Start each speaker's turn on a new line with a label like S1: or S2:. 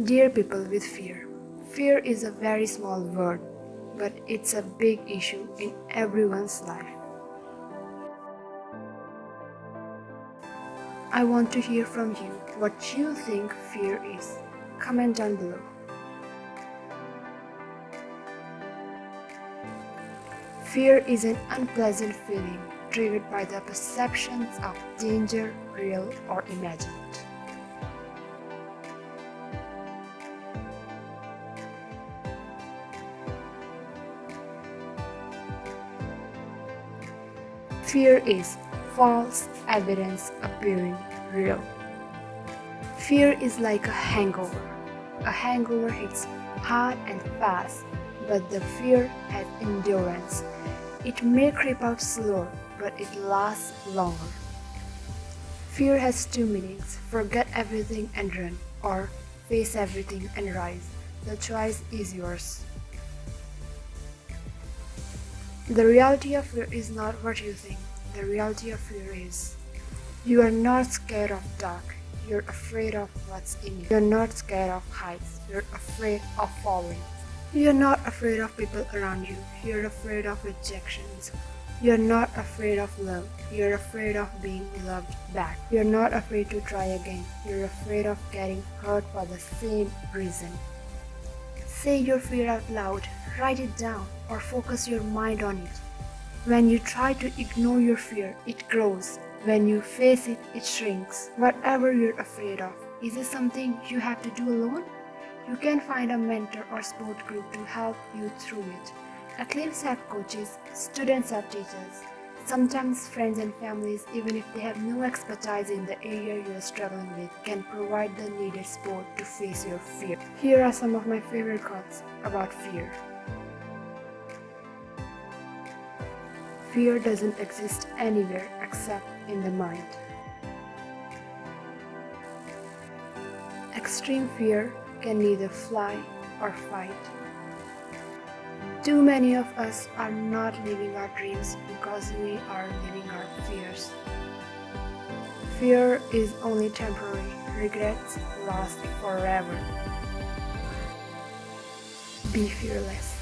S1: Dear people with fear, fear is a very small word, but it's a big issue in everyone's life. I want to hear from you what you think fear is. Comment down below. Fear is an unpleasant feeling triggered by the perceptions of danger, real or imagined. Fear is false evidence appearing real. Fear is like a hangover. A hangover hits hard and fast, but the fear has endurance. It may creep out slower, but it lasts longer. Fear has two meanings: forget everything and run, or face everything and rise. The choice is yours. The reality of fear is not what you think. The reality of fear is you are not scared of dark. You're afraid of what's in it. You're not scared of heights. You're afraid of falling. You're not afraid of people around you. You're afraid of rejections. You're not afraid of love. You're afraid of being loved back. You're not afraid to try again. You're afraid of getting hurt for the same reason. Say your fear out loud, write it down, or focus your mind on it. When you try to ignore your fear, it grows. When you face it, it shrinks. Whatever you're afraid of, is it something you have to do alone? You can find a mentor or support group to help you through it. Athletes have coaches, students have teachers, sometimes friends and families, even if they have no expertise in the area you are struggling with, can provide the needed support to face your fear. Here are some of my favorite quotes about fear. Fear doesn't exist anywhere except in the mind. Extreme fear can neither fly or fight. Too many of us are not living our dreams because we are living our fears. Fear is only temporary. Regrets last forever. Be fearless.